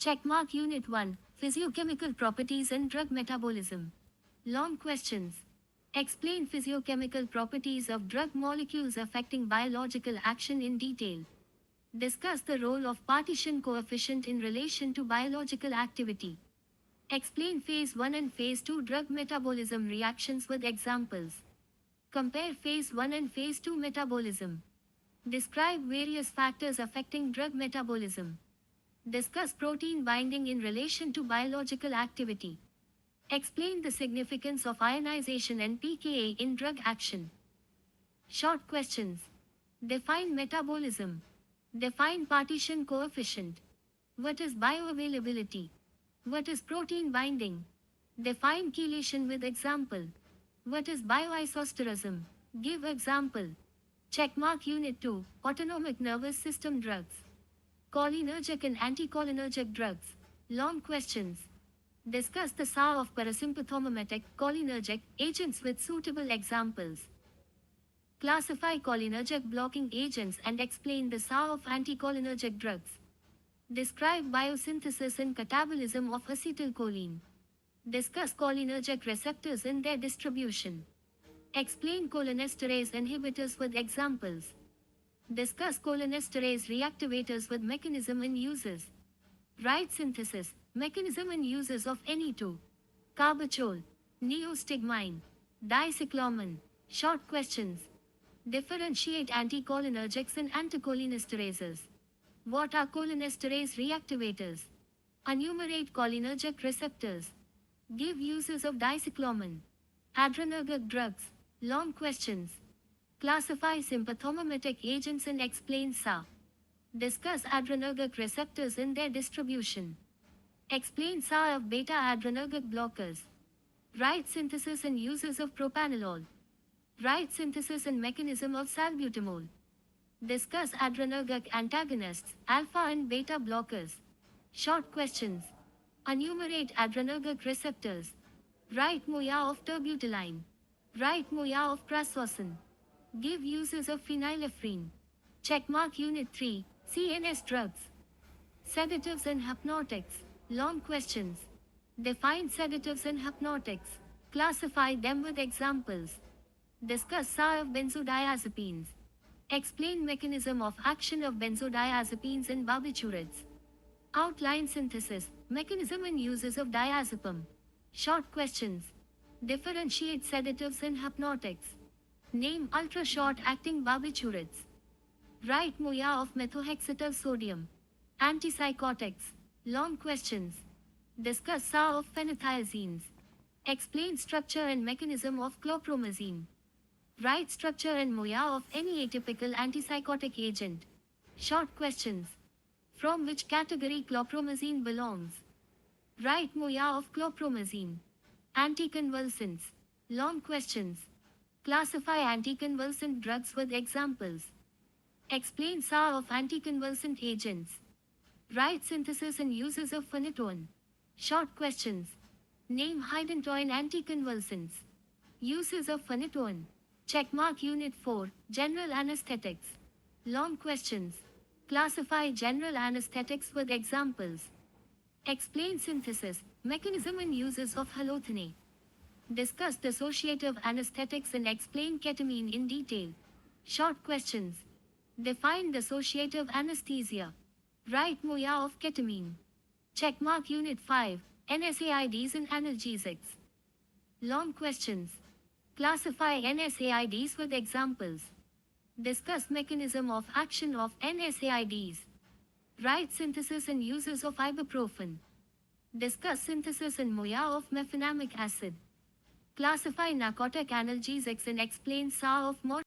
Checkmark Unit 1. Physiochemical properties and drug metabolism. Long questions. Explain physiochemical properties of drug molecules affecting biological action in detail. Discuss the role of partition coefficient in relation to biological activity. Explain phase 1 and phase 2 drug metabolism reactions with examples. Compare phase 1 and phase 2 metabolism. Describe various factors affecting drug metabolism. Discuss protein binding in relation to biological activity. Explain the significance of ionization and pKa in drug action. Short questions. Define metabolism. Define partition coefficient. What is bioavailability? What is protein binding? Define chelation with example. What is bioisosterism? Give example. Checkmark Unit 2. Autonomic nervous system drugs. Cholinergic and anticholinergic drugs. Long questions. Discuss the SA of parasympathomimetic cholinergic agents with suitable examples. Classify cholinergic blocking agents and explain the SA of anticholinergic drugs. Describe biosynthesis and catabolism of acetylcholine. Discuss cholinergic receptors and their distribution. Explain cholinesterase inhibitors with examples. Discuss cholinesterase reactivators with mechanism and uses. Write synthesis, mechanism and uses of Ne2, carbachol, neostigmine, dicyclomine. Short questions. Differentiate anticholinergics and anticholinesterases. What are cholinesterase reactivators? Enumerate cholinergic receptors. Give uses of dicyclomine. Adrenergic drugs. Long questions. Classify sympathomimetic agents and explain SA. Discuss adrenergic receptors in their distribution. Explain SA of beta-adrenergic blockers. Write synthesis and uses of propranolol. Write synthesis and mechanism of salbutamol. Discuss adrenergic antagonists, alpha and beta blockers. Short questions. Enumerate adrenergic receptors. Write moiety of terbutaline. Write moiety of prazosin. Give uses of phenylephrine. Checkmark Unit 3. CNS drugs. Sedatives and hypnotics. Long questions. Define sedatives and hypnotics. Classify them with examples. Discuss SA of benzodiazepines. Explain mechanism of action of benzodiazepines and barbiturates. Outline synthesis, mechanism and uses of diazepam. Short questions. Differentiate sedatives and hypnotics. Name ultra-short-acting barbiturates. Write moiety of methohexityl sodium. Antipsychotics. Long questions. Discuss SA of phenothiazines. Explain structure and mechanism of chlorpromazine. Write structure and moiety of any atypical antipsychotic agent. Short questions. From which category chlorpromazine belongs? Write moiety of chlorpromazine. Anticonvulsants. Long questions. Classify anticonvulsant drugs with examples. Explain SA of anticonvulsant agents. Write synthesis and uses of phenytoin. Short questions. Name hydantoin anticonvulsants. Uses of phenytoin. Checkmark Unit 4. General anesthetics. Long questions. Classify general anesthetics with examples. Explain synthesis, mechanism and uses of halothane. Discuss dissociative anesthetics and explain ketamine in detail. Short questions. Define dissociative anesthesia. Write moiety of ketamine. Checkmark Unit 5. NSAIDs and analgesics. Long questions. Classify NSAIDs with examples. Discuss mechanism of action of NSAIDs. Write synthesis and uses of ibuprofen. Discuss synthesis and moiety of mefenamic acid. Classify narcotic analgesics and explain SA of